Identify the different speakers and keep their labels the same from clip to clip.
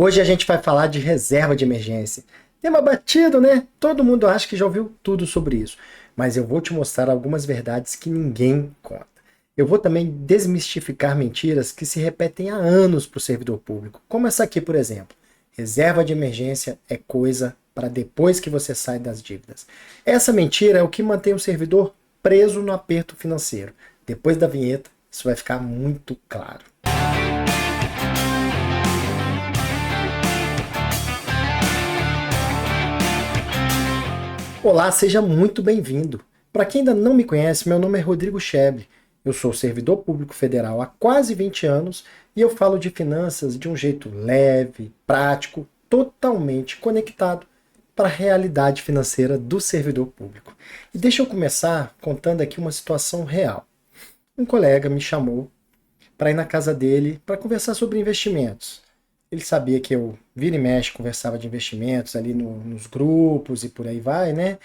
Speaker 1: Hoje a gente vai falar de reserva de emergência. Tema batido, né? Todo mundo acha que já ouviu tudo sobre isso. Mas eu vou te mostrar algumas verdades que ninguém conta. Eu vou também desmistificar mentiras que se repetem há anos para o servidor público. Como essa aqui, por exemplo. Reserva de emergência é coisa para depois que você sai das dívidas. Essa mentira é o que mantém o servidor preso no aperto financeiro. Depois da vinheta, isso vai ficar muito claro. Olá, seja muito bem-vindo. Para quem ainda não me conhece, meu nome é Rodrigo Scheble. Eu sou servidor público federal há quase 20 anos e eu falo de finanças de um jeito leve, prático, totalmente conectado para a realidade financeira do servidor público. E deixa eu começar contando aqui uma situação real. Um colega me chamou para ir na casa dele para conversar sobre investimentos. Ele sabia que eu, vira e mexe, conversava de investimentos ali nos grupos e por aí vai, né?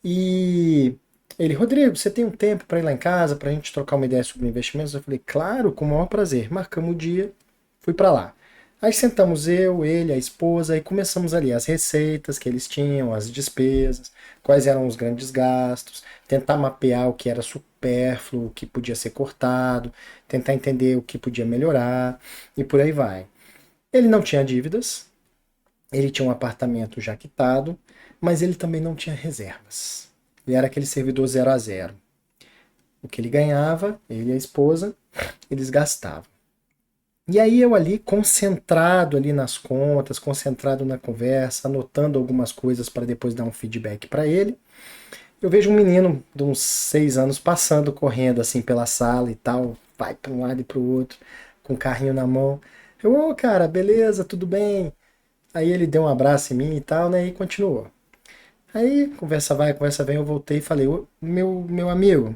Speaker 1: E ele, Rodrigo, você tem um tempo para ir lá em casa, para a gente trocar uma ideia sobre investimentos? Eu falei, claro, com o maior prazer. Marcamos o dia, fui para lá. Aí sentamos eu, ele, a esposa, e começamos ali as receitas que eles tinham, as despesas, quais eram os grandes gastos, tentar mapear o que era supérfluo, o que podia ser cortado, tentar entender o que podia melhorar, e por aí vai. Ele não tinha dívidas, ele tinha um apartamento já quitado, mas ele também não tinha reservas. Ele era aquele servidor 0 a 0. O que ele ganhava, ele e a esposa, eles gastavam. E aí eu ali, concentrado ali nas contas, concentrado na conversa, anotando algumas coisas para depois dar um feedback para ele, eu vejo um menino de uns 6 anos passando, correndo assim pela sala e tal, vai para um lado e para o outro, com o carrinho na mão. Eu, ô cara, beleza, tudo bem? Aí ele deu um abraço em mim e tal, né? E continuou. Aí, conversa vai, conversa vem, eu voltei e falei, ô, meu amigo,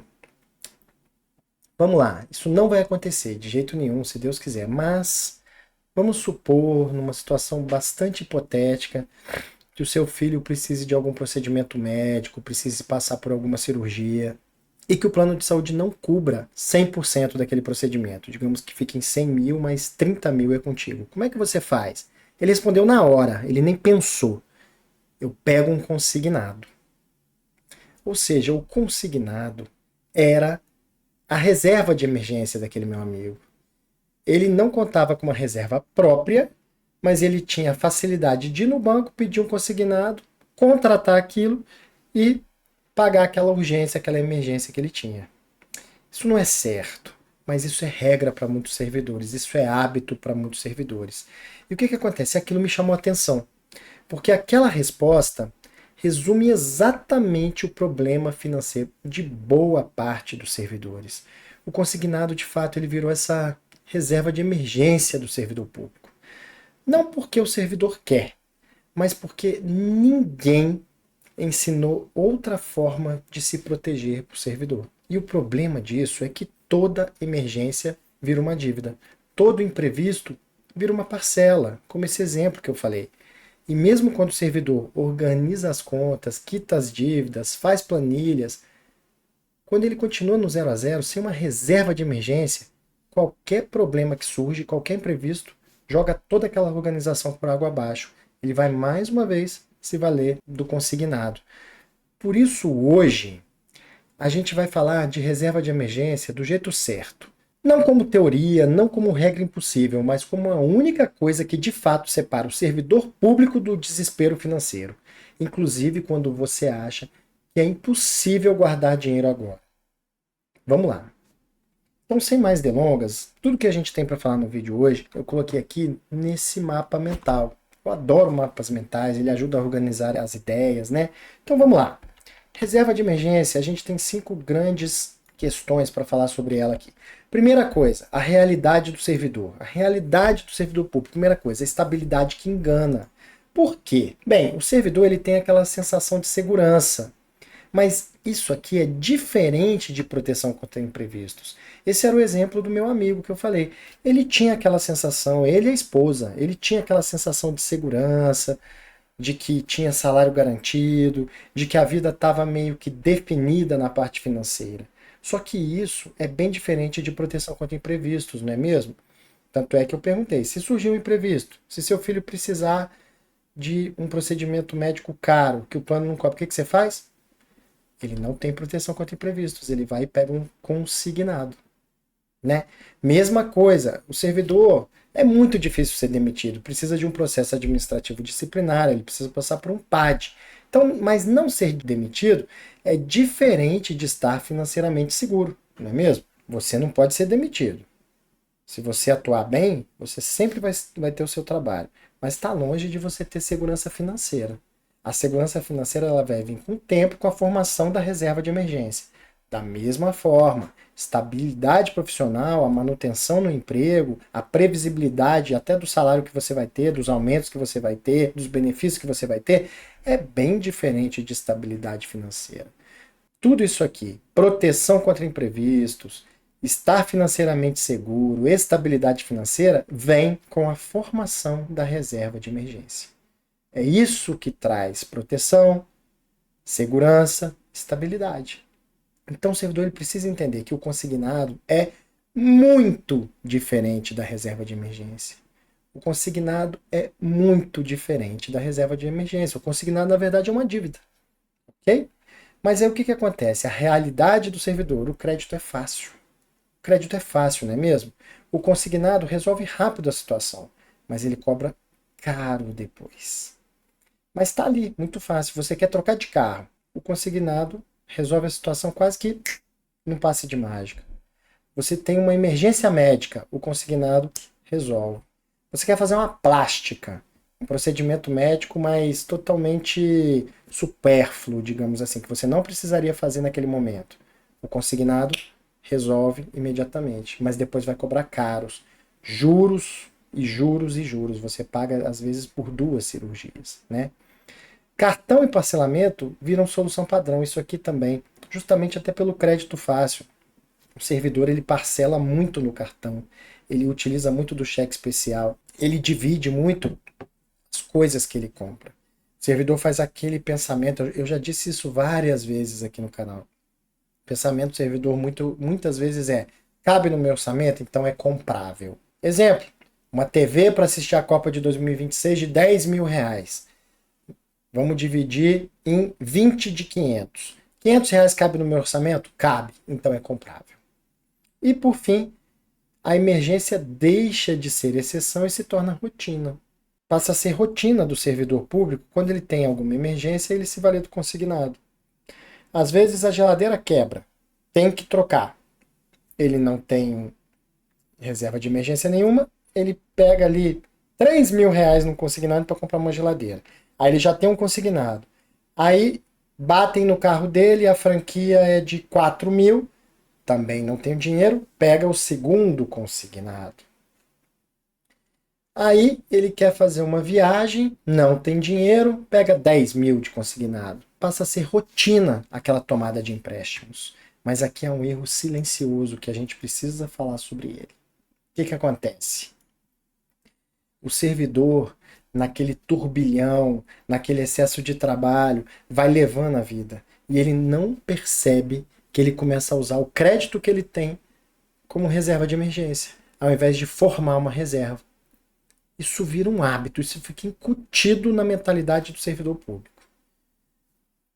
Speaker 1: vamos lá, isso não vai acontecer de jeito nenhum, se Deus quiser, mas vamos supor, numa situação bastante hipotética, que o seu filho precise de algum procedimento médico, precise passar por alguma cirurgia, e que o plano de saúde não cubra 100% daquele procedimento. Digamos que fique em 100 mil, mas 30 mil é contigo. Como é que você faz? Ele respondeu na hora, ele nem pensou. Eu pego um consignado. Ou seja, o consignado era a reserva de emergência daquele meu amigo. Ele não contava com uma reserva própria, mas ele tinha a facilidade de ir no banco, pedir um consignado, contratar aquilo e pagar aquela urgência, aquela emergência que ele tinha. Isso não é certo, mas isso é regra para muitos servidores, isso é hábito para muitos servidores. E o que acontece? Aquilo me chamou a atenção, porque aquela resposta resume exatamente o problema financeiro de boa parte dos servidores. O consignado, de fato, ele virou essa reserva de emergência do servidor público. Não porque o servidor quer, mas porque ninguém ensinou outra forma de se proteger para o servidor. E o problema disso é que toda emergência vira uma dívida. Todo imprevisto vira uma parcela, como esse exemplo que eu falei. E mesmo quando o servidor organiza as contas, quita as dívidas, faz planilhas, quando ele continua no 0 a 0, sem uma reserva de emergência, qualquer problema que surge, qualquer imprevisto, joga toda aquela organização por água abaixo. Ele vai mais uma vez se valer do consignado. Por isso, hoje, a gente vai falar de reserva de emergência do jeito certo. Não como teoria, não como regra impossível, mas como a única coisa que de fato separa o servidor público do desespero financeiro. Inclusive quando você acha que é impossível guardar dinheiro agora. Vamos lá. Então, sem mais delongas, tudo que a gente tem para falar no vídeo hoje, eu coloquei aqui nesse mapa mental. Eu adoro mapas mentais, ele ajuda a organizar as ideias, né? Então vamos lá. Reserva de emergência, a gente tem 5 grandes questões para falar sobre ela aqui. Primeira coisa, a realidade do servidor. A realidade do servidor público. Primeira coisa, a estabilidade que engana. Por quê? Bem, o servidor ele tem aquela sensação de segurança. Mas isso aqui é diferente de proteção contra imprevistos. Esse era o exemplo do meu amigo que eu falei. Ele tinha aquela sensação, ele e a esposa, ele tinha aquela sensação de segurança, de que tinha salário garantido, de que a vida estava meio que definida na parte financeira. Só que isso é bem diferente de proteção contra imprevistos, não é mesmo? Tanto é que eu perguntei, se surgir um imprevisto, se seu filho precisar de um procedimento médico caro, que o plano não cobre, o que você faz? Ele não tem proteção contra imprevistos, ele vai e pega um consignado, né? Mesma coisa, o servidor é muito difícil ser demitido, precisa de um processo administrativo disciplinar, ele precisa passar por um PAD. Então, mas não ser demitido é diferente de estar financeiramente seguro, não é mesmo? Você não pode ser demitido. Se você atuar bem, você sempre vai ter o seu trabalho, mas está longe de você ter segurança financeira. A segurança financeira ela vai vir com o tempo, com a formação da reserva de emergência. Da mesma forma, estabilidade profissional, a manutenção no emprego, a previsibilidade até do salário que você vai ter, dos aumentos que você vai ter, dos benefícios que você vai ter, é bem diferente de estabilidade financeira. Tudo isso aqui, proteção contra imprevistos, estar financeiramente seguro, estabilidade financeira, vem com a formação da reserva de emergência. É isso que traz proteção, segurança, estabilidade. Então o servidor ele precisa entender que o consignado é muito diferente da reserva de emergência. O consignado é muito diferente da reserva de emergência. O consignado, na verdade, é uma dívida. Ok? Mas aí o que acontece? A realidade do servidor, o crédito é fácil. O crédito é fácil, não é mesmo? O consignado resolve rápido a situação, mas ele cobra caro depois. Mas está ali, muito fácil. Você quer trocar de carro. O consignado resolve a situação quase que num passe de mágica. Você tem uma emergência médica. O consignado resolve. Você quer fazer uma plástica. Um procedimento médico, mas totalmente supérfluo, digamos assim, que você não precisaria fazer naquele momento. O consignado resolve imediatamente, mas depois vai cobrar caros. Juros e juros e juros. Você paga, às vezes, por 2 cirurgias, né? Cartão e parcelamento viram solução padrão. Isso aqui também, justamente até pelo crédito fácil. O servidor ele parcela muito no cartão, ele utiliza muito do cheque especial, ele divide muito as coisas que ele compra. O servidor faz aquele pensamento, eu já disse isso várias vezes aqui no canal. O pensamento do servidor muitas vezes cabe no meu orçamento, então é comprável. Exemplo, uma TV para assistir a Copa de 2026 de R$ 10.000. Vamos dividir em 20 de 500. R$ 500 cabe no meu orçamento? Cabe, então é comprável. E por fim, a emergência deixa de ser exceção e se torna rotina. Passa a ser rotina do servidor público, quando ele tem alguma emergência, ele se vale do consignado. Às vezes a geladeira quebra, tem que trocar. Ele não tem reserva de emergência nenhuma, ele pega ali R$ 3.000 no consignado para comprar uma geladeira. Aí ele já tem um consignado. Aí batem no carro dele, a franquia é de 4.000, também não tem dinheiro, pega o segundo consignado. Aí ele quer fazer uma viagem, não tem dinheiro, pega 10.000 de consignado. Passa a ser rotina aquela tomada de empréstimos. Mas aqui é um erro silencioso que a gente precisa falar sobre ele. O que acontece? O servidor, naquele turbilhão, naquele excesso de trabalho, vai levando a vida. E ele não percebe que ele começa a usar o crédito que ele tem como reserva de emergência, ao invés de formar uma reserva. Isso vira um hábito, isso fica incutido na mentalidade do servidor público.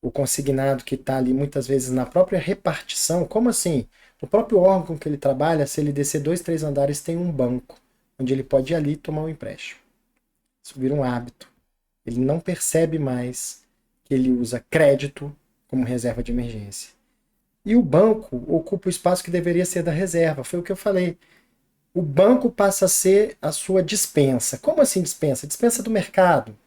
Speaker 1: O consignado que está ali muitas vezes na própria repartição, como assim? No próprio órgão que ele trabalha, se ele descer 2, 3 andares, tem um banco, onde ele pode ir ali tomar um empréstimo. Isso vira um hábito. Ele não percebe mais que ele usa crédito como reserva de emergência. E o banco ocupa o espaço que deveria ser da reserva. Foi o que eu falei. O banco passa a ser a sua dispensa. Como assim dispensa? Dispensa do mercado.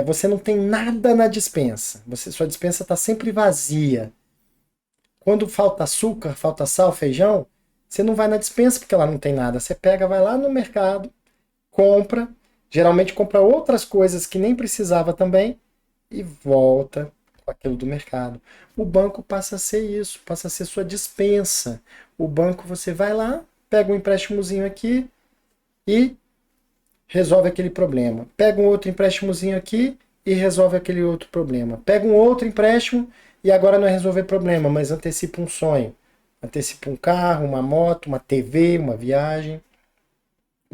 Speaker 1: Você não tem nada na dispensa. Sua dispensa está sempre vazia. Quando falta açúcar, falta sal, feijão, você não vai na dispensa porque ela não tem nada. Você pega, vai lá no mercado, compra. Geralmente compra outras coisas que nem precisava também e volta com aquilo do mercado. O banco passa a ser isso, passa a ser sua dispensa. O banco você vai lá, pega um empréstimozinho aqui e resolve aquele problema. Pega um outro empréstimozinho aqui e resolve aquele outro problema. Pega um outro empréstimo e agora não é resolver problema, mas antecipa um sonho. Antecipa um carro, uma moto, uma TV, uma viagem.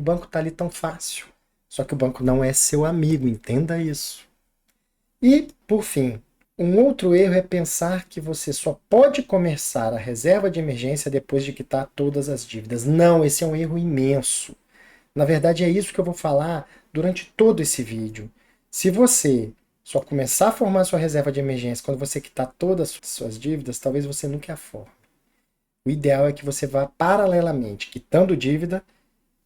Speaker 1: O banco está ali tão fácil. Só que o banco não é seu amigo, entenda isso. E, por fim, um outro erro é pensar que você só pode começar a reserva de emergência depois de quitar todas as dívidas. Não, esse é um erro imenso. Na verdade, é isso que eu vou falar durante todo esse vídeo. Se você só começar a formar sua reserva de emergência quando você quitar todas as suas dívidas, talvez você nunca a forme. O ideal é que você vá paralelamente, quitando dívida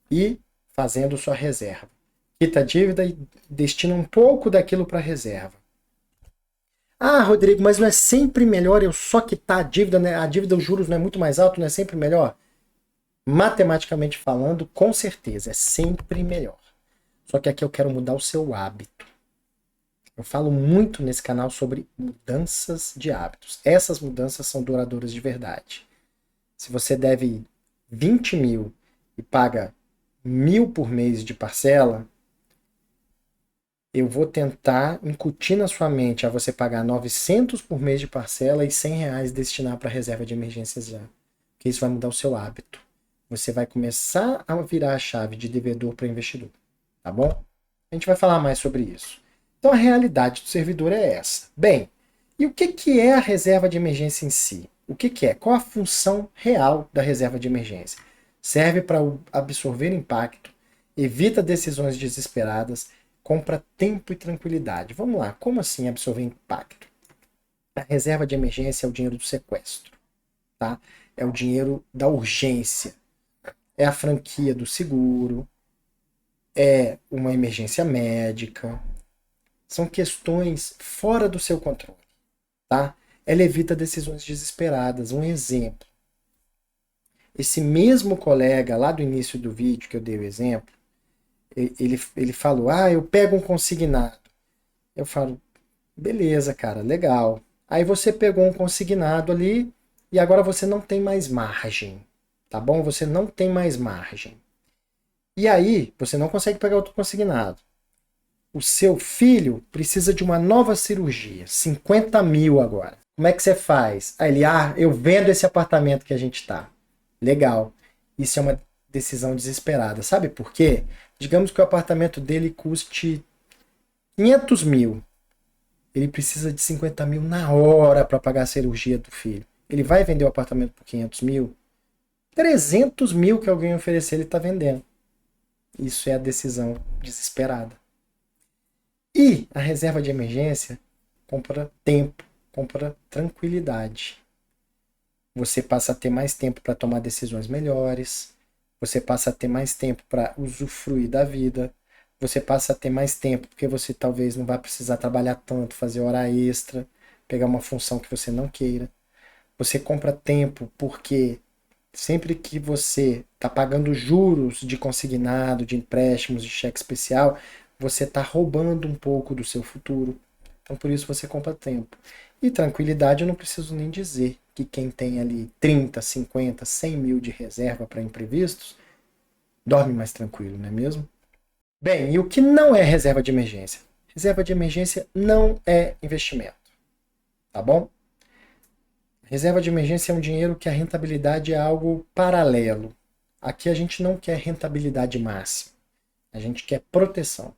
Speaker 1: e fazendo sua reserva. Quita a dívida e destina um pouco daquilo para a reserva. Ah, Rodrigo, mas não é sempre melhor eu só quitar a dívida, né? A dívida, os juros não é muito mais alto, não é sempre melhor? Matematicamente falando, com certeza, é sempre melhor. Só que aqui eu quero mudar o seu hábito. Eu falo muito nesse canal sobre mudanças de hábitos. Essas mudanças são duradouras de verdade. Se você deve 20 mil e paga 1.000 por mês de parcela, eu vou tentar incutir na sua mente a você pagar 900 por mês de parcela e R$ 100 destinar para reserva de emergências já. Porque isso vai mudar o seu hábito. Você vai começar a virar a chave de devedor para investidor. Tá bom? A gente vai falar mais sobre isso. Então a realidade do servidor é essa. Bem, e o que é a reserva de emergência em si? O que é? Qual a função real da reserva de emergência? Serve para absorver impacto, evita decisões desesperadas, compra tempo e tranquilidade. Vamos lá, como assim absorver impacto? A reserva de emergência é o dinheiro do sequestro, tá? É o dinheiro da urgência, é a franquia do seguro, é uma emergência médica. São questões fora do seu controle, tá? Ela evita decisões desesperadas. Um exemplo. Esse mesmo colega lá do início do vídeo que eu dei o exemplo, ele falou, eu pego um consignado. Eu falo, beleza, cara, legal. Aí você pegou um consignado ali e agora você não tem mais margem, tá bom? Você não tem mais margem. E aí, você não consegue pegar outro consignado. O seu filho precisa de uma nova cirurgia, 50 mil agora. Como é que você faz? Aí ele, eu vendo esse apartamento que a gente tá. Legal. Isso é uma decisão desesperada. Sabe por quê? Digamos que o apartamento dele custe 500 mil. Ele precisa de 50 mil na hora para pagar a cirurgia do filho. Ele vai vender o apartamento por 500 mil? 300 mil que alguém oferecer, ele está vendendo. Isso é a decisão desesperada. E a reserva de emergência compra tempo, compra tranquilidade. Você passa a ter mais tempo para tomar decisões melhores, você passa a ter mais tempo para usufruir da vida, você passa a ter mais tempo porque você talvez não vai precisar trabalhar tanto, fazer hora extra, pegar uma função que você não queira. Você compra tempo porque sempre que você está pagando juros de consignado, de empréstimos, de cheque especial, você está roubando um pouco do seu futuro. Então, por isso você compra tempo. E tranquilidade, eu não preciso nem dizer que quem tem ali 30, 50, 100 mil de reserva para imprevistos, dorme mais tranquilo, não é mesmo? Bem, e o que não é reserva de emergência? Reserva de emergência não é investimento, tá bom? Reserva de emergência é um dinheiro que a rentabilidade é algo paralelo. Aqui a gente não quer rentabilidade máxima, a gente quer proteção.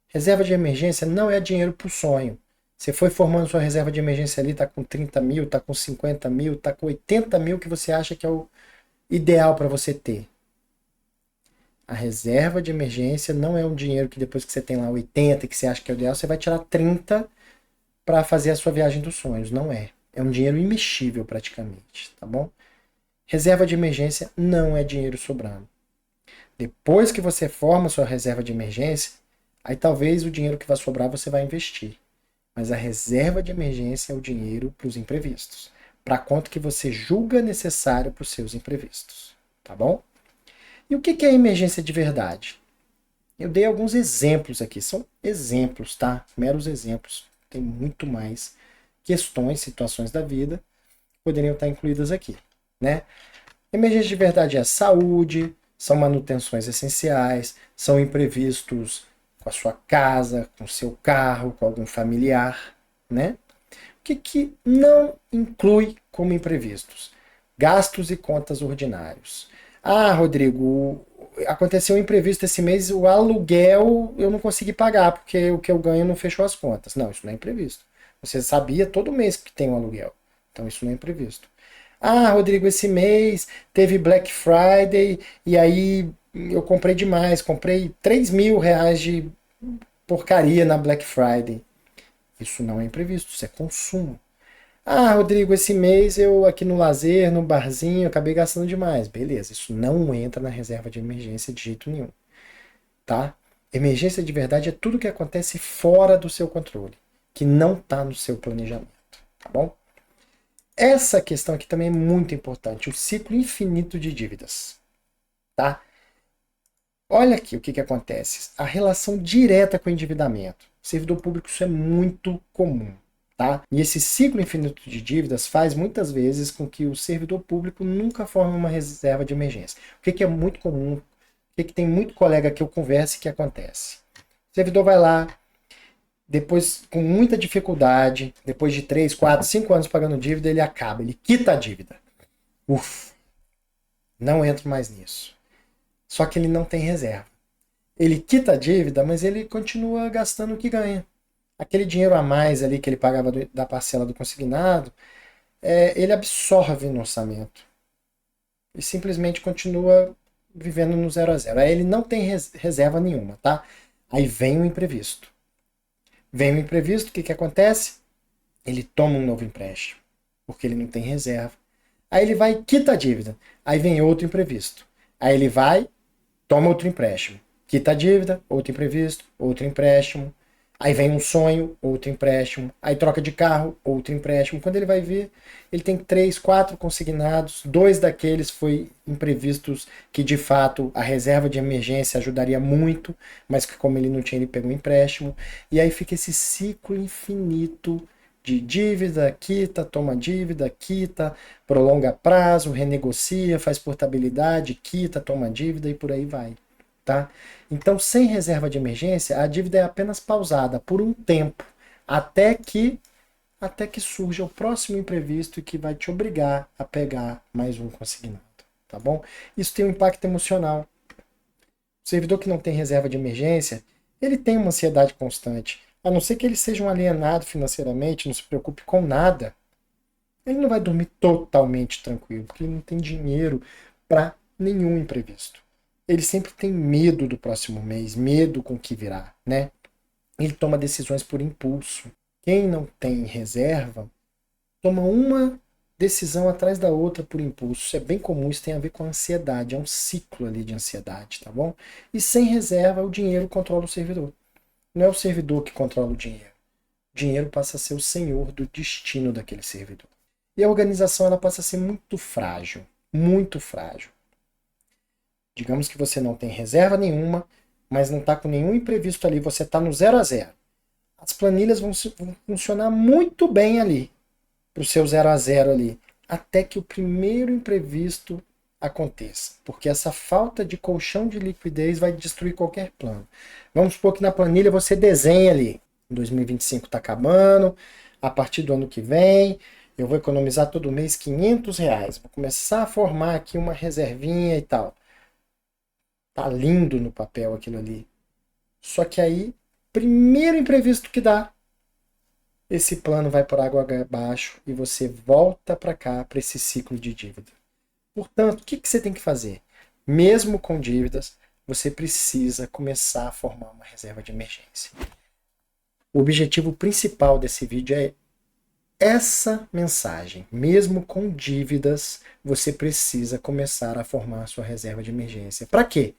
Speaker 1: Reserva de emergência não é dinheiro para o sonho. Você foi formando sua reserva de emergência ali, está com 30 mil, está com 50 mil, está com 80 mil que você acha que é o ideal para você ter. A reserva de emergência não é um dinheiro que depois que você tem lá 80 que você acha que é o ideal, você vai tirar 30 para fazer a sua viagem dos sonhos. Não é. É um dinheiro imexível praticamente, tá bom? Reserva de emergência não é dinheiro sobrando. Depois que você forma sua reserva de emergência, aí talvez o dinheiro que vai sobrar você vai investir. Mas a reserva de emergência é o dinheiro para os imprevistos. Para quanto que você julga necessário para os seus imprevistos, tá bom? E o que é emergência de verdade? Eu dei alguns exemplos aqui, são exemplos, tá? Meros exemplos. Tem muito mais questões, situações da vida que poderiam estar incluídas aqui, né? Emergência de verdade é a saúde, são manutenções essenciais, são imprevistos com a sua casa, com o seu carro, com algum familiar, né? O que não inclui como imprevistos? Gastos e contas ordinários. Rodrigo, aconteceu um imprevisto esse mês, o aluguel eu não consegui pagar, porque o que eu ganho não fechou as contas. Não, isso não é imprevisto. Você sabia todo mês que tem um aluguel. Então isso não é imprevisto. Ah, Rodrigo, esse mês teve Black Friday e aí eu comprei demais. Comprei R$ 3.000 de porcaria na Black Friday. Isso não é imprevisto, isso é consumo. Ah, Rodrigo, esse mês eu aqui no lazer, no barzinho, acabei gastando demais. Beleza, isso não entra na reserva de emergência de jeito nenhum, tá? Emergência de verdade é tudo que acontece fora do seu controle, que não está no seu planejamento, tá bom? Essa questão aqui também é muito importante, o ciclo infinito de dívidas, tá? Olha aqui o que acontece, a relação direta com o endividamento. Servidor público, isso é muito comum. Tá? E esse ciclo infinito de dívidas faz muitas vezes com que o servidor público nunca forme uma reserva de emergência. O que é muito comum, o que tem muito colega que eu converso e que acontece? O servidor vai lá, depois com muita dificuldade, depois de 3, 4, 5 anos pagando dívida, ele acaba, ele quita a dívida. Ufa, não entro mais nisso. Só que ele não tem reserva. Ele quita a dívida, mas ele continua gastando o que ganha. Aquele dinheiro a mais ali que ele pagava da parcela do consignado, ele absorve no orçamento. E simplesmente continua vivendo no 0 a 0. Aí ele não tem reserva nenhuma, tá? Aí vem o imprevisto. Vem o imprevisto, o que acontece? Ele toma um novo empréstimo, porque ele não tem reserva. Aí ele vai e quita a dívida. Aí vem outro imprevisto. Aí ele vai, toma outro empréstimo. Quita a dívida, outro imprevisto, outro empréstimo. Aí vem um sonho, outro empréstimo. Aí troca de carro, outro empréstimo. Quando ele vai ver, ele tem 3, 4 consignados. 2 daqueles foi imprevistos que, de fato, a reserva de emergência ajudaria muito, mas que como ele não tinha, ele pegou um empréstimo. E aí fica esse ciclo infinito de dívida, quita, prolonga prazo, renegocia, faz portabilidade, quita, toma dívida e por aí vai. Tá? Então, sem reserva de emergência, a dívida é apenas pausada por um tempo, até que surja o próximo imprevisto e que vai te obrigar a pegar mais um consignado, tá bom? Isso tem um impacto emocional. O servidor que não tem reserva de emergência, ele tem uma ansiedade constante. A não ser que ele seja um alienado financeiramente, não se preocupe com nada, ele não vai dormir totalmente tranquilo, porque ele não tem dinheiro para nenhum imprevisto. Ele sempre tem medo do próximo mês, medo com o que virá, né? Ele toma decisões por impulso. Quem não tem reserva, toma uma decisão atrás da outra por impulso. Isso é bem comum, isso tem a ver com a ansiedade, é um ciclo ali de ansiedade, tá bom? E sem reserva, o dinheiro controla o servidor. Não é o servidor que controla o dinheiro. O dinheiro passa a ser o senhor do destino daquele servidor. E a organização ela passa a ser muito frágil, muito frágil. Digamos que você não tem reserva nenhuma, mas não está com nenhum imprevisto ali, você está no 0 a 0. As planilhas vão funcionar muito bem ali, para o seu 0 a 0 ali, até que o primeiro imprevisto aconteça, porque essa falta de colchão de liquidez vai destruir qualquer plano. Vamos supor que na planilha você desenha ali, 2025 está acabando, a partir do ano que vem, eu vou economizar todo mês R$ 500, vou começar a formar aqui uma reservinha e tal. Tá lindo no papel aquilo ali. Só que aí, primeiro imprevisto que dá, esse plano vai por água abaixo e você volta para cá, para esse ciclo de dívida. Portanto, o que você tem que fazer? Mesmo com dívidas, você precisa começar a formar uma reserva de emergência. O objetivo principal desse vídeo é essa mensagem. Mesmo com dívidas, você precisa começar a formar a sua reserva de emergência. Para quê?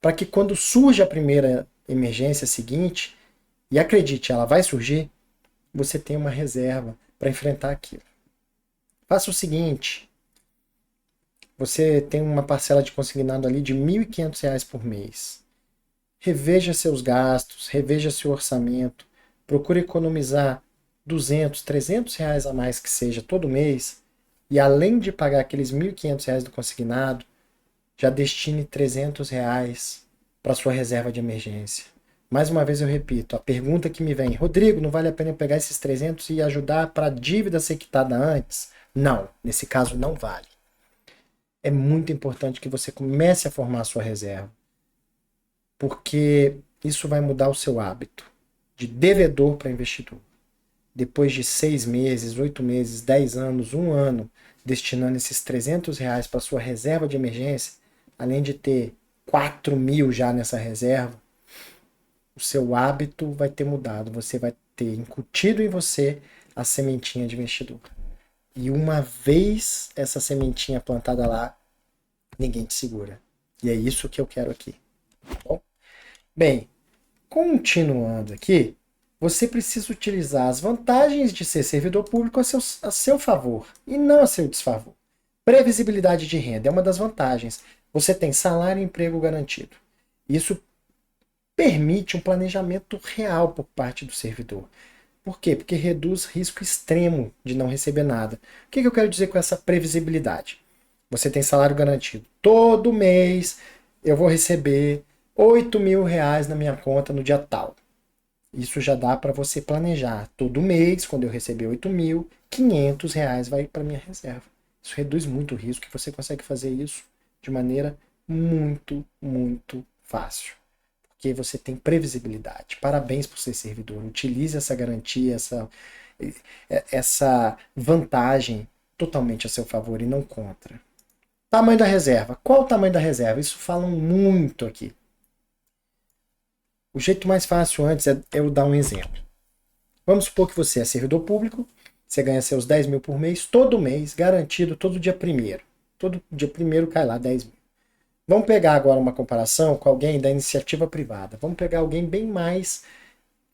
Speaker 1: Para que quando surge a primeira emergência seguinte, e acredite, ela vai surgir, você tenha uma reserva para enfrentar aquilo. Faça o seguinte, você tem uma parcela de consignado ali de R$ 1.500 por mês. Reveja seus gastos, reveja seu orçamento, procure economizar R$ 200, R$ 300 a mais que seja todo mês, e além de pagar aqueles R$ 1.500 do consignado, já destine R$ 300 para sua reserva de emergência. Mais uma vez eu repito, a pergunta que me vem, Rodrigo, não vale a pena pegar esses 300 e ajudar para a dívida ser quitada antes? Não, nesse caso não vale. É muito importante que você comece a formar a sua reserva. porque isso vai mudar o seu hábito de devedor para investidor. Depois de 6 meses, 8 meses, 10 anos, 1 ano, destinando esses R$ 300 para sua reserva de emergência, além de ter 4.000 já nessa reserva, o seu hábito vai ter mudado. Você vai ter incutido em você a sementinha de investidor. E uma vez essa sementinha plantada lá, ninguém te segura. E é isso que eu quero aqui. Bom, bem, continuando aqui, você precisa utilizar as vantagens de ser servidor público a seu favor e não a seu desfavor. Previsibilidade de renda é uma das vantagens. Você tem salário e emprego garantido. Isso permite um planejamento real por parte do servidor. Por quê? Porque reduz risco extremo de não receber nada. O que eu quero dizer com essa previsibilidade? Você tem salário garantido. Todo mês eu vou receber R$ 8.000 na minha conta no dia tal. Isso já dá para você planejar. Todo mês, quando eu receber 8.000, R$ 500 vai para minha reserva. Isso reduz muito o risco e você consegue fazer isso de maneira muito, muito fácil. Porque você tem previsibilidade. Parabéns por ser servidor. Utilize essa garantia, essa vantagem totalmente a seu favor e não contra. Tamanho da reserva. Qual o tamanho da reserva? Isso falam muito aqui. O jeito mais fácil antes é eu dar um exemplo. Vamos supor que você é servidor público, você ganha seus 10.000 por mês, todo mês, garantido, todo dia primeiro. Todo dia primeiro cai lá 10.000. Vamos pegar agora uma comparação com alguém da iniciativa privada. Vamos pegar alguém bem mais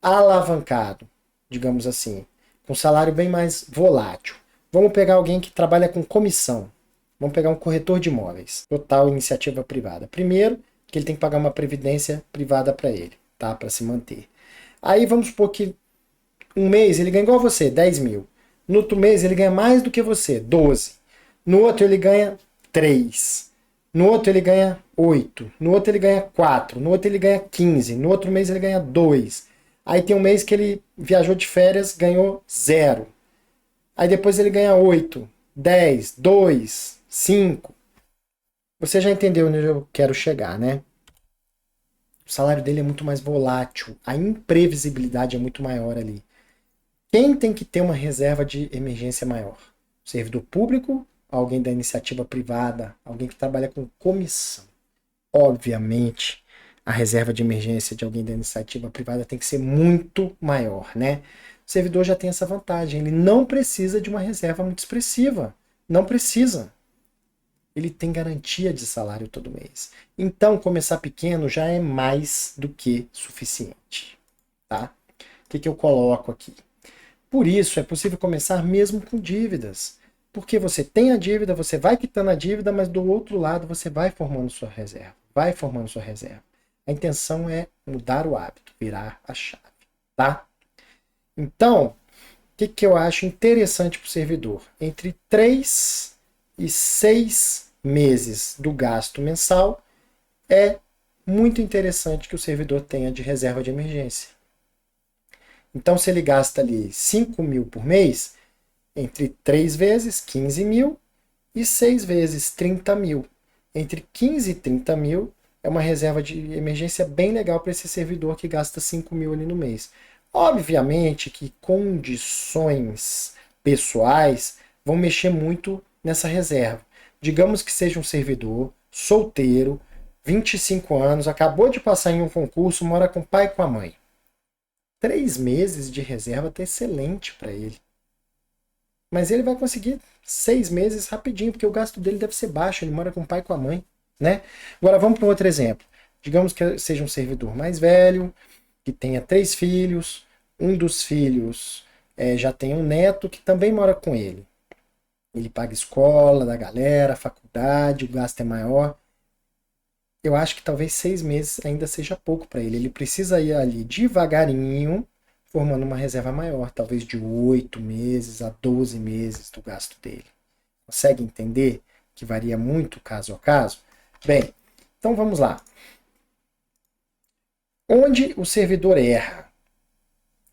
Speaker 1: alavancado, digamos assim, com salário bem mais volátil. Vamos pegar alguém que trabalha com comissão. Vamos pegar um corretor de imóveis, total iniciativa privada. Primeiro, que ele tem que pagar uma previdência privada para ele, tá? Para se manter. Aí vamos supor que um mês ele ganha igual você, 10.000. No outro mês ele ganha mais do que você, 12. No outro ele ganha 3. No outro ele ganha 8. No outro ele ganha 4. No outro ele ganha 15. No outro mês ele ganha 2. Aí tem um mês que ele viajou de férias, ganhou 0. Aí depois ele ganha 8, 10, 2, 5. Você já entendeu onde eu quero chegar, né? O salário dele é muito mais volátil. A imprevisibilidade é muito maior ali. Quem tem que ter uma reserva de emergência maior? O servidor público, alguém da iniciativa privada, alguém que trabalha com comissão. Obviamente, a reserva de emergência de alguém da iniciativa privada tem que ser muito maior, né? O servidor já tem essa vantagem. Ele não precisa de uma reserva muito expressiva. Não precisa. Ele tem garantia de salário todo mês. Então, começar pequeno já é mais do que suficiente. Tá? O que eu coloco aqui? Por isso, é possível começar mesmo com dívidas. Porque você tem a dívida, você vai quitando a dívida, mas do outro lado você vai formando sua reserva. Vai formando sua reserva. A intenção é mudar o hábito, virar a chave. Tá? Então, o que eu acho interessante para o servidor? Entre 3 e 6 meses do gasto mensal, é muito interessante que o servidor tenha de reserva de emergência. Então, se ele gasta ali 5.000 por mês, entre 3 vezes, 15.000, e 6 vezes, 30.000. Entre 15 e 30.000 é uma reserva de emergência bem legal para esse servidor que gasta 5.000 ali no mês. Obviamente que condições pessoais vão mexer muito nessa reserva. Digamos que seja um servidor solteiro, 25 anos, acabou de passar em um concurso, mora com o pai e com a mãe. 3 meses de reserva está excelente para ele. Mas ele vai conseguir 6 meses rapidinho, porque o gasto dele deve ser baixo, ele mora com o pai e com a mãe. Né? Agora vamos para outro exemplo. Digamos que seja um servidor mais velho, que tenha 3 filhos, um dos filhos já tem um neto que também mora com ele. Ele paga escola da galera, faculdade, o gasto é maior. Eu acho que talvez 6 meses ainda seja pouco para ele. Ele precisa ir ali devagarinho, formando uma reserva maior, talvez de 8 meses a 12 meses do gasto dele. Consegue entender que varia muito caso a caso? Bem, então vamos lá. Onde o servidor erra?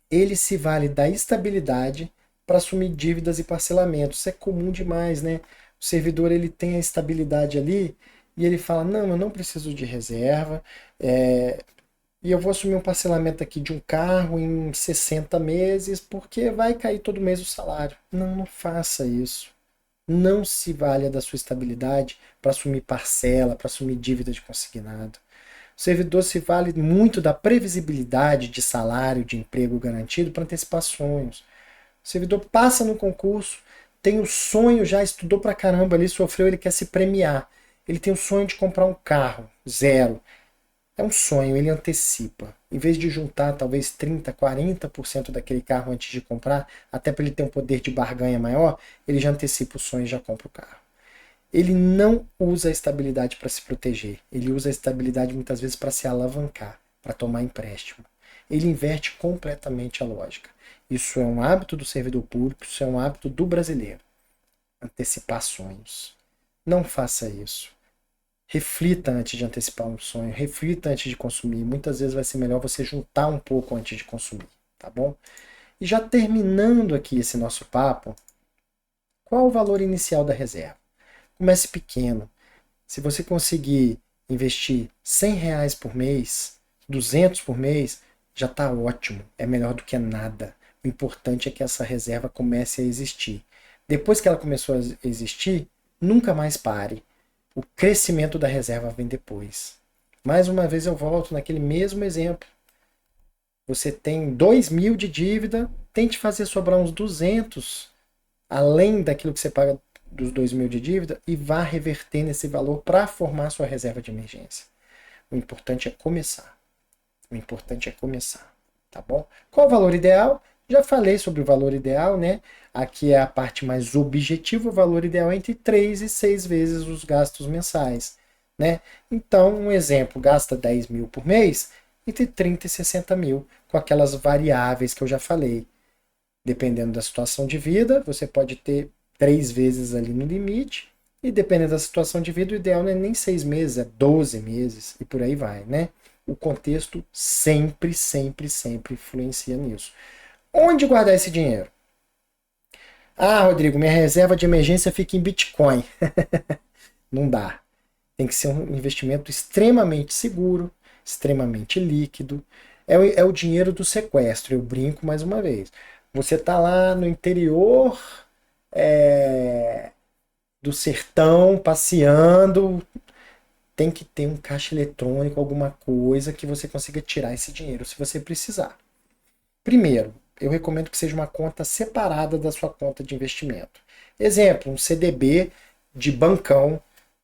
Speaker 1: Ele se vale da estabilidade para assumir dívidas e parcelamentos. Isso é comum demais, né? O servidor ele tem a estabilidade ali e ele fala, não, eu não preciso de reserva, E eu vou assumir um parcelamento aqui de um carro em 60 meses, porque vai cair todo mês o salário. Não, não faça isso. Não se valha da sua estabilidade para assumir parcela, para assumir dívida de consignado. O servidor se vale muito da previsibilidade de salário, de emprego garantido para antecipar sonhos. O servidor passa no concurso, tem o sonho, já estudou pra caramba ali, sofreu, ele quer se premiar. Ele tem o sonho de comprar um carro, zero. É um sonho, ele antecipa. Em vez de juntar talvez 30, 40% daquele carro antes de comprar, até para ele ter um poder de barganha maior, ele já antecipa o sonho e já compra o carro. Ele não usa a estabilidade para se proteger. Ele usa a estabilidade muitas vezes para se alavancar, para tomar empréstimo. Ele inverte completamente a lógica. Isso é um hábito do servidor público, isso é um hábito do brasileiro. Antecipar sonhos. Não faça isso. Reflita antes de antecipar um sonho, reflita antes de consumir. Muitas vezes vai ser melhor você juntar um pouco antes de consumir, tá bom? E já terminando aqui esse nosso papo, qual o valor inicial da reserva? Comece pequeno. Se você conseguir investir R$ 100 por mês, 200 por mês, já está ótimo. É melhor do que nada. O importante é que essa reserva comece a existir. Depois que ela começou a existir, nunca mais pare. O crescimento da reserva vem depois. Mais uma vez eu volto naquele mesmo exemplo. Você tem 2.000 de dívida, tente fazer sobrar uns 200, além daquilo que você paga dos 2.000 de dívida, e vá reverter nesse valor para formar sua reserva de emergência. O importante é começar. O importante é começar, tá bom? Qual o valor ideal? Já falei sobre o valor ideal, né? Aqui é a parte mais objetiva. O valor ideal é entre 3 e 6 vezes os gastos mensais, né? Então, um exemplo, gasta 10 mil por mês, entre 30 e 60 mil, com aquelas variáveis que eu já falei. Dependendo da situação de vida, você pode ter 3 vezes ali no limite, e dependendo da situação de vida, o ideal não é nem 6 meses, é 12 meses, e por aí vai, né? O contexto sempre, sempre, sempre influencia nisso. Onde guardar esse dinheiro? Ah, Rodrigo, minha reserva de emergência fica em Bitcoin. Não dá. Tem que ser um investimento extremamente seguro, extremamente líquido. É o dinheiro do sequestro, eu brinco mais uma vez. Você está lá no interior do sertão, passeando, tem que ter um caixa eletrônico, alguma coisa que você consiga tirar esse dinheiro se você precisar. Primeiro, eu recomendo que seja uma conta separada da sua conta de investimento. Exemplo, um CDB de bancão,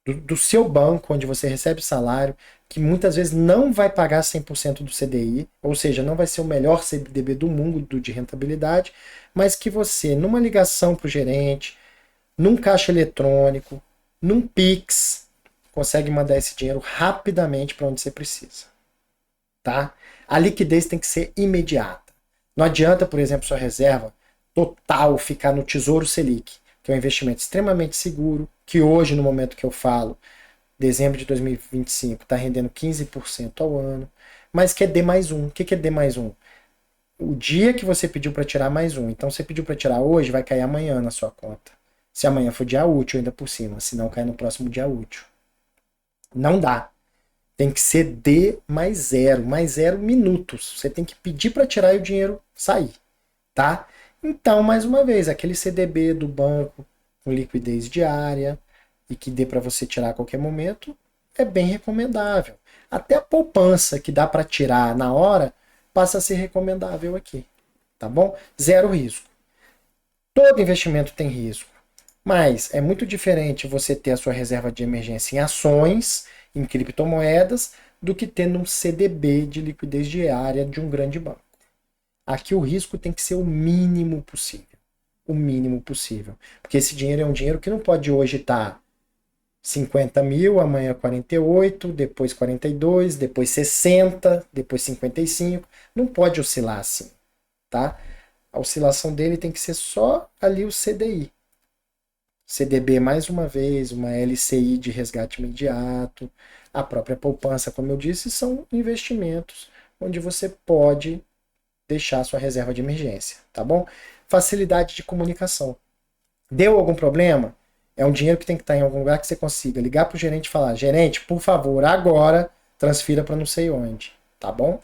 Speaker 1: do seu banco, onde você recebe salário, que muitas vezes não vai pagar 100% do CDI, ou seja, não vai ser o melhor CDB do mundo de rentabilidade, mas que você, numa ligação para o gerente, num caixa eletrônico, num Pix, consegue mandar esse dinheiro rapidamente para onde você precisa. Tá? A liquidez tem que ser imediata. Não adianta, por exemplo, sua reserva total ficar no Tesouro Selic, que é um investimento extremamente seguro, que hoje, no momento que eu falo, dezembro de 2025, está rendendo 15% ao ano, mas que é D mais um. O que é D mais um? O dia que você pediu para tirar mais um. Então, você pediu para tirar hoje, vai cair amanhã na sua conta. Se amanhã for dia útil, ainda por cima. Se não, cai no próximo dia útil. Não dá. Tem que ser D mais zero minutos. Você tem que pedir para tirar e o dinheiro sair, tá? Então, mais uma vez, aquele CDB do banco com liquidez diária e que dê para você tirar a qualquer momento é bem recomendável. Até a poupança que dá para tirar na hora passa a ser recomendável aqui, tá bom? Zero risco. Todo investimento tem risco, mas é muito diferente você ter a sua reserva de emergência em ações, em criptomoedas, do que ter num CDB de liquidez diária de um grande banco. Aqui o risco tem que ser o mínimo possível. O mínimo possível. Porque esse dinheiro é um dinheiro que não pode hoje estar 50 mil, amanhã 48, depois 42, depois 60, depois 55. Não pode oscilar assim, tá? A oscilação dele tem que ser só ali o CDI. CDB mais uma vez, uma LCI de resgate imediato, a própria poupança, como eu disse, são investimentos onde você pode deixar a sua reserva de emergência, tá bom? Facilidade de comunicação. Deu algum problema? É um dinheiro que tem que estar em algum lugar que você consiga ligar para o gerente e falar: gerente, por favor, agora transfira para não sei onde, tá bom?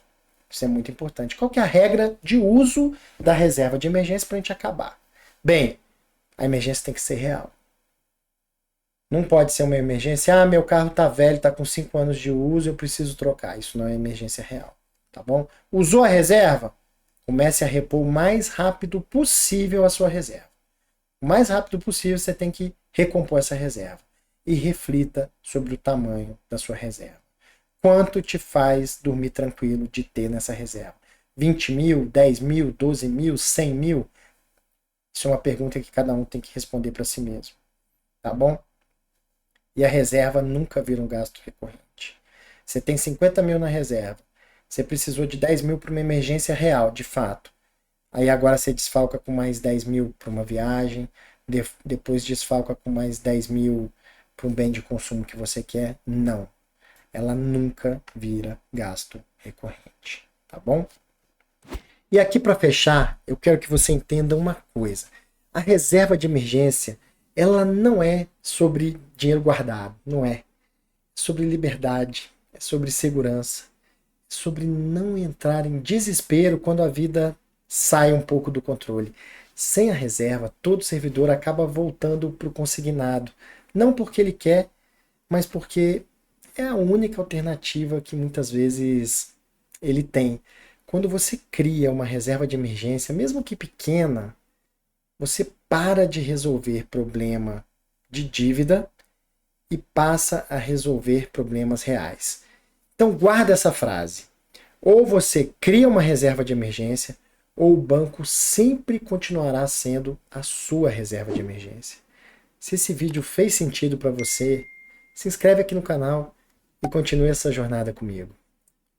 Speaker 1: Isso é muito importante. Qual que é a regra de uso da reserva de emergência para a gente acabar? Bem, a emergência tem que ser real. Não pode ser uma emergência, meu carro tá velho, tá com 5 anos de uso, eu preciso trocar. Isso não é emergência real, tá bom? Usou a reserva? Comece a repor o mais rápido possível a sua reserva. O mais rápido possível você tem que recompor essa reserva. E reflita sobre o tamanho da sua reserva. Quanto te faz dormir tranquilo de ter nessa reserva? 20 mil, 10 mil, 12 mil, 100 mil? Isso é uma pergunta que cada um tem que responder para si mesmo. Tá bom? E a reserva nunca vira um gasto recorrente. Você tem 50 mil na reserva. Você precisou de 10 mil para uma emergência real, de fato. Aí agora você desfalca com mais 10 mil para uma viagem. Depois desfalca com mais 10 mil para um bem de consumo que você quer. Não. Ela nunca vira gasto recorrente. Tá bom? E aqui para fechar, eu quero que você entenda uma coisa. A reserva de emergência, ela não é sobre dinheiro guardado, não é. É sobre liberdade, é sobre segurança, é sobre não entrar em desespero quando a vida sai um pouco do controle. Sem a reserva, todo servidor acaba voltando para o consignado. Não porque ele quer, mas porque é a única alternativa que muitas vezes ele tem. Quando você cria uma reserva de emergência, mesmo que pequena, você para de resolver problema de dívida e passa a resolver problemas reais. Então guarda essa frase. Ou você cria uma reserva de emergência, ou o banco sempre continuará sendo a sua reserva de emergência. Se esse vídeo fez sentido para você, se inscreve aqui no canal e continue essa jornada comigo.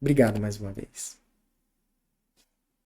Speaker 1: Obrigado mais uma vez.